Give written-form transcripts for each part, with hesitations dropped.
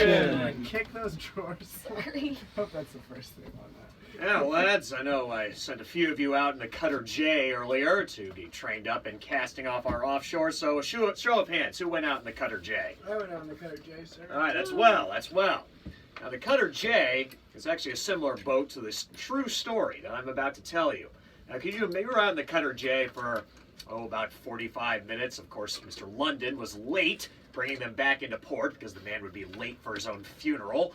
Action! Kick those drawers. Sorry. Hope that's the first thing on that. Yeah, lads, I know I sent a few of you out in the Cutter J earlier to be trained up in casting off our offshore, so a show of hands, who went out in the Cutter J? I went out in the Cutter J, sir. All right, that's well. Now, the Cutter J is actually a similar boat to this true story that I'm about to tell you. Now, maybe we were out in the Cutter J for, about 45 minutes. Of course, Mr. London was late bringing them back into port because the man would be late for his own funeral.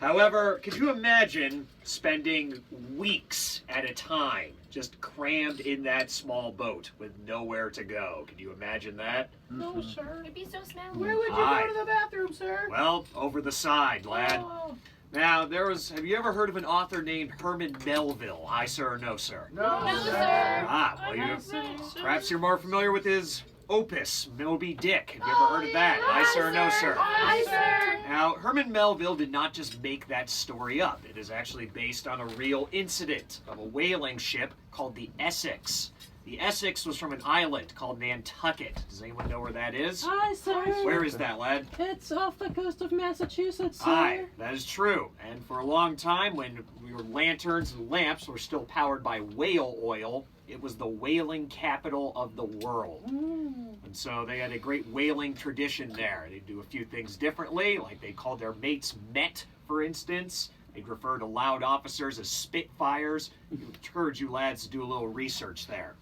However, could you imagine spending weeks at a time just crammed in that small boat with nowhere to go? Could you imagine that? No, sir. It'd be so smelly. Where would you go to the bathroom, sir? Well, over the side, lad. Oh. Now, have you ever heard of an author named Herman Melville? Aye, sir, or no, sir? No, No, sir. sir. Well, perhaps you're more familiar with his opus, Moby Dick. Have you ever heard of that? Aye, sir, or no, sir? Aye, sir. Now, Herman Melville did not just make that story up. It is actually based on a real incident of a whaling ship called the Essex. The Essex was from an island called Nantucket. Does anyone know where that is? Aye, sir. Where is that, lad? It's off the coast of Massachusetts, sir. Aye, that is true. And for a long time, when your lanterns and lamps were still powered by whale oil, it was the whaling capital of the world. And so they had a great whaling tradition there. They'd do a few things differently, like they called their mates Met, for instance. They'd refer to loud officers as Spitfires. I encourage you lads to do a little research there.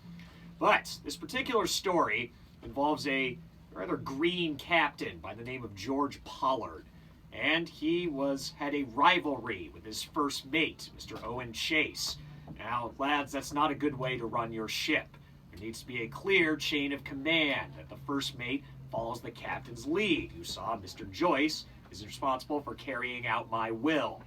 But this particular story involves a rather green captain by the name of George Pollard. And he had a rivalry with his first mate, Mr. Owen Chase. Now, lads, that's not a good way to run your ship. There needs to be a clear chain of command that the first mate follows the captain's lead. You saw Mr. Joyce is responsible for carrying out my will.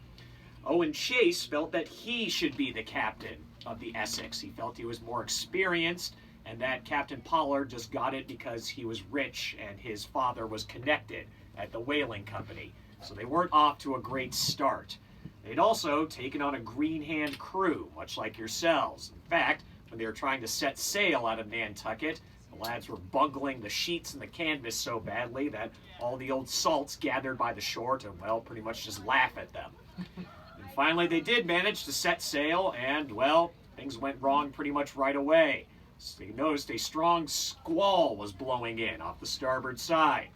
Owen Chase felt that he should be the captain of the Essex. He felt he was more experienced and that Captain Pollard just got it because he was rich and his father was connected at the whaling company. So they weren't off to a great start. They'd also taken on a green hand crew, much like yourselves. In fact, when they were trying to set sail out of Nantucket, the lads were bungling the sheets and the canvas so badly that all the old salts gathered by the shore to, well, pretty much just laugh at them. And finally, they did manage to set sail, and, well, things went wrong pretty much right away. So they noticed a strong squall was blowing in off the starboard side.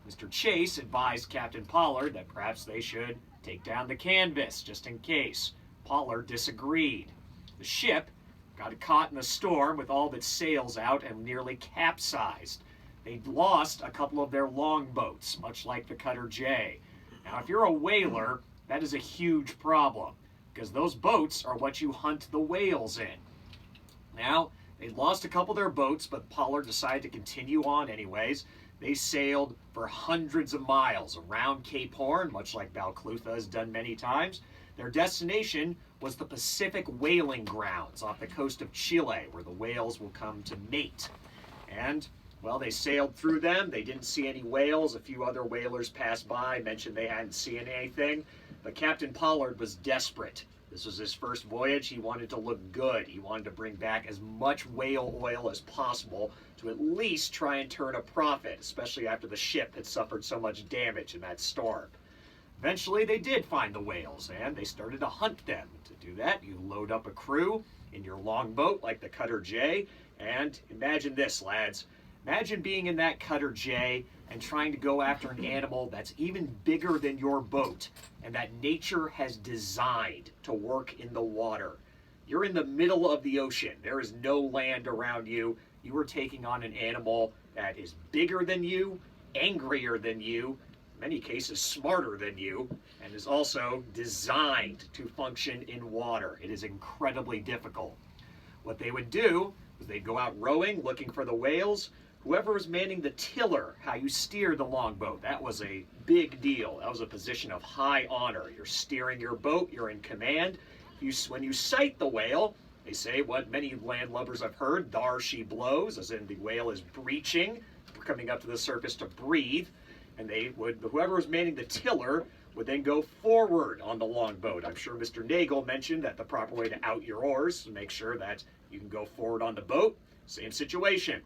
Mr. Chase advised Captain Pollard that perhaps they should take down the canvas, just in case. Pollard disagreed. The ship got caught in the storm with all of its sails out and nearly capsized. They'd lost a couple of their longboats, much like the Cutter J. Now, if you're a whaler, that is a huge problem, because those boats are what you hunt the whales in. Now, they'd lost a couple of their boats, but Pollard decided to continue on anyways. They sailed for hundreds of miles around Cape Horn, much like Balclutha has done many times. Their destination was the Pacific whaling grounds off the coast of Chile, where the whales will come to mate. And, well, they sailed through them. They didn't see any whales. A few other whalers passed by, mentioned they hadn't seen anything. But Captain Pollard was desperate. This was his first voyage. He wanted to look good. He wanted to bring back as much whale oil as possible to at least try and turn a profit, especially after the ship had suffered so much damage in that storm. Eventually, they did find the whales, and they started to hunt them. To do that, you load up a crew in your longboat like the Cutter J, and imagine this, lads. Imagine being in that Cutter J and trying to go after an animal that's even bigger than your boat and that nature has designed to work in the water. You're in the middle of the ocean. There is no land around you. You are taking on an animal that is bigger than you, angrier than you, in many cases smarter than you, and is also designed to function in water. It is incredibly difficult. What they would do is they'd go out rowing, looking for the whales. Whoever was manning the tiller, how you steer the longboat, that was a big deal. That was a position of high honor. You're steering your boat, you're in command. When you sight the whale, they say what many landlubbers have heard, "Thar she blows," as in the whale is breaching, coming up to the surface to breathe. And whoever was manning the tiller would then go forward on the longboat. I'm sure Mr. Nagel mentioned that the proper way to out your oars to make sure that you can go forward on the boat. Same situation.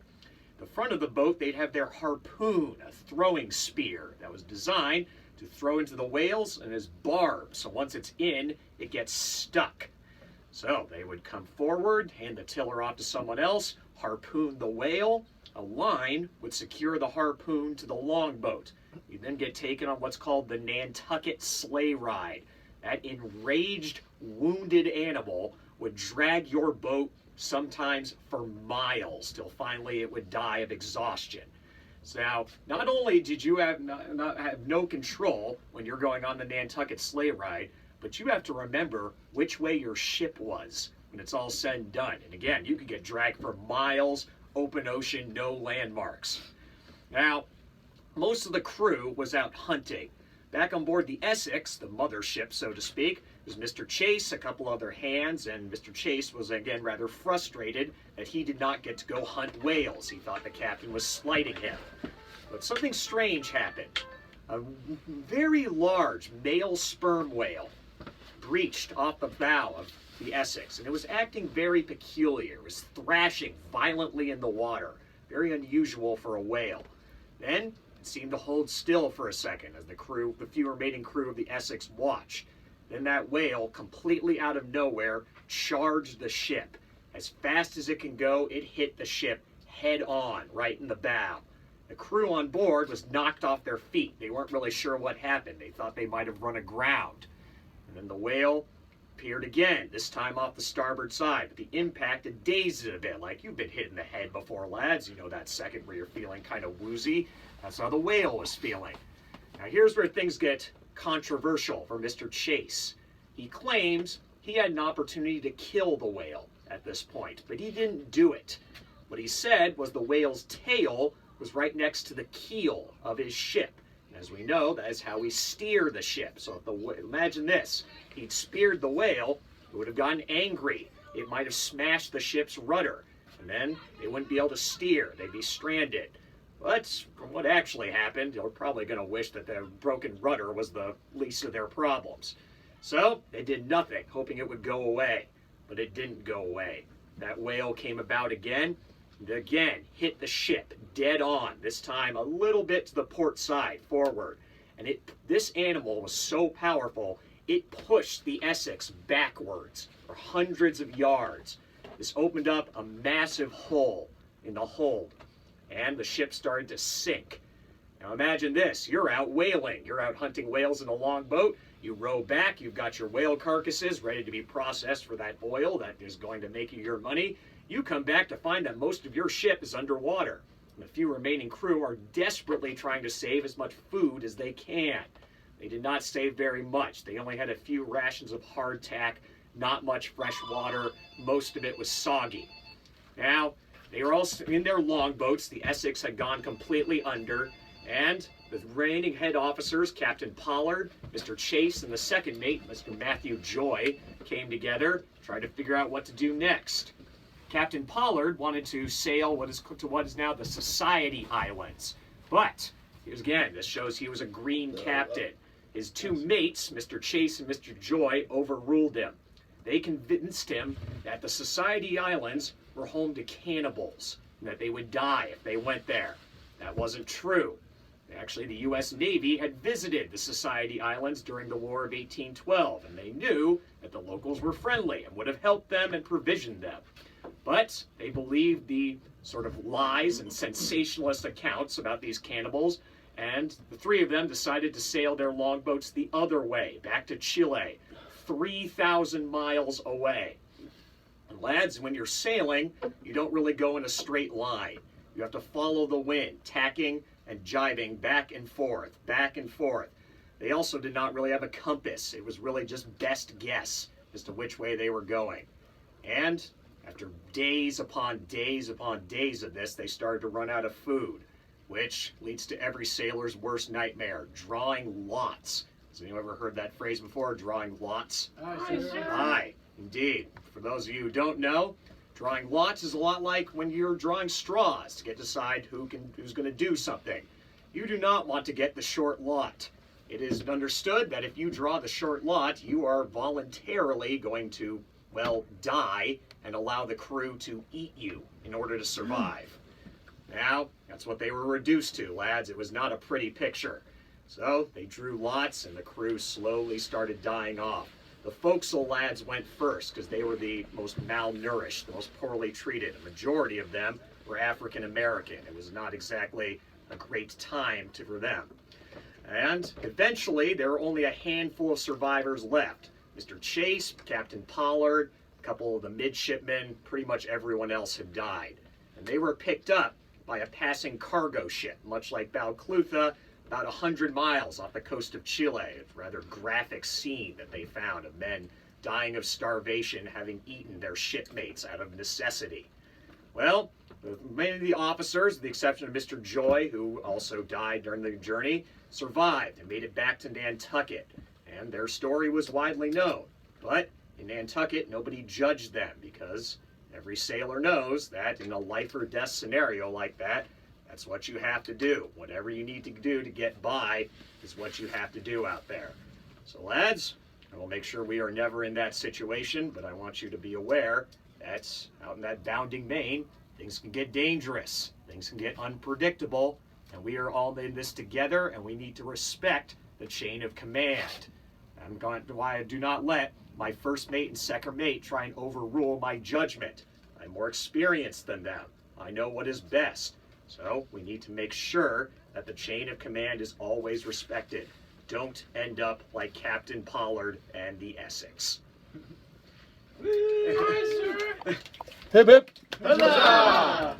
The front of the boat, they'd have their harpoon, a throwing spear that was designed to throw into the whales and is barbed. So once it's in, it gets stuck. So they would come forward, hand the tiller off to someone else, harpoon the whale. A line would secure the harpoon to the longboat. You then get taken on what's called the Nantucket sleigh ride. That enraged, wounded animal would drag your boat sometimes for miles till finally it would die of exhaustion. So now, not only did you have no control when you're going on the Nantucket sleigh ride, but you have to remember which way your ship was when it's all said and done. And again, you could get dragged for miles, open ocean, no landmarks. Now, most of the crew was out hunting. Back on board the Essex, the mothership, so to speak, was Mr. Chase, a couple other hands, and Mr. Chase was again rather frustrated that he did not get to go hunt whales. He thought the captain was slighting him. But something strange happened. A very large male sperm whale breached off the bow of the Essex, and it was acting very peculiar. It was thrashing violently in the water, very unusual for a whale. Then it seemed to hold still for a second as the few remaining crew of the Essex watched. Then that whale, completely out of nowhere, charged the ship. As fast as it can go, it hit the ship head on, right in the bow. The crew on board was knocked off their feet. They weren't really sure what happened. They thought they might have run aground. And then the whale appeared again, this time off the starboard side. But the impact had dazed it a bit, like you've been hit in the head before, lads. You know that second where you're feeling kind of woozy. That's how the whale was feeling. Now here's where things get controversial for Mr. Chase. He claims he had an opportunity to kill the whale at this point, but he didn't do it. What he said was the whale's tail was right next to the keel of his ship. And as we know, that is how we steer the ship. So if imagine this, he'd speared the whale, it would have gotten angry. It might have smashed the ship's rudder, and then they wouldn't be able to steer. They'd be stranded. But from what actually happened, they're probably going to wish that the broken rudder was the least of their problems. So they did nothing, hoping it would go away. But it didn't go away. That whale came about again, and again hit the ship dead on, this time a little bit to the port side, forward. And this animal was so powerful, it pushed the Essex backwards for hundreds of yards. This opened up a massive hole in the hold, and the ship started to sink. Now imagine this, you're out whaling, you're out hunting whales in a longboat, you row back, you've got your whale carcasses ready to be processed for that oil that is going to make you your money. You come back to find that most of your ship is underwater. And the few remaining crew are desperately trying to save as much food as they can. They did not save very much. They only had a few rations of hardtack, not much fresh water, most of it was soggy. Now, they were also in their longboats. The Essex had gone completely under, and the remaining head officers, Captain Pollard, Mr. Chase, and the second mate, Mr. Matthew Joy, came together, tried to figure out what to do next. Captain Pollard wanted to sail to what is now the Society Islands, but again, this shows he was a green captain. His two mates, Mr. Chase and Mr. Joy, overruled him. They convinced him that the Society Islands were home to cannibals, and that they would die if they went there. That wasn't true. Actually, the U.S. Navy had visited the Society Islands during the War of 1812, and they knew that the locals were friendly and would have helped them and provisioned them. But they believed the sort of lies and sensationalist accounts about these cannibals, and the three of them decided to sail their longboats the other way, back to Chile, 3,000 miles away. And lads, when you're sailing, you don't really go in a straight line. You have to follow the wind, tacking and jibing back and forth, back and forth. They also did not really have a compass. It was really just best guess as to which way they were going. And after days upon days upon days of this, they started to run out of food, which leads to every sailor's worst nightmare, drawing lots. Has anyone ever heard that phrase before, drawing lots? Aye, sir. Aye, indeed. For those of you who don't know, drawing lots is a lot like when you're drawing straws to decide who's going to do something. You do not want to get the short lot. It is understood that if you draw the short lot, you are voluntarily going to, well, die and allow the crew to eat you in order to survive. Now, that's what they were reduced to, lads. It was not a pretty picture. So they drew lots, and the crew slowly started dying off. The forecastle lads went first because they were the most malnourished, the most poorly treated. A majority of them were African American. It was not exactly a great time for them. And eventually, there were only a handful of survivors left. Mr. Chase, Captain Pollard, a couple of the midshipmen, pretty much everyone else had died. And they were picked up by a passing cargo ship, much like Balclutha, about 100 miles off the coast of Chile. It's a rather graphic scene that they found of men dying of starvation, having eaten their shipmates out of necessity. Well, many of the officers, with the exception of Mr. Joy, who also died during the journey, survived and made it back to Nantucket, and their story was widely known. But in Nantucket, nobody judged them because every sailor knows that in a life or death scenario like that, that's what you have to do. Whatever you need to do to get by is what you have to do out there. So lads, I will make sure we are never in that situation, but I want you to be aware that out in that bounding main, things can get dangerous, things can get unpredictable, and we are all in this together, and we need to respect the chain of command. I'm going to why I do not let my first mate and second mate try and overrule my judgment. I'm more experienced than them. I know what is best. So we need to make sure that the chain of command is always respected. Don't end up like Captain Pollard and the Essex. Aye, sir. Hip hip. Huzzah!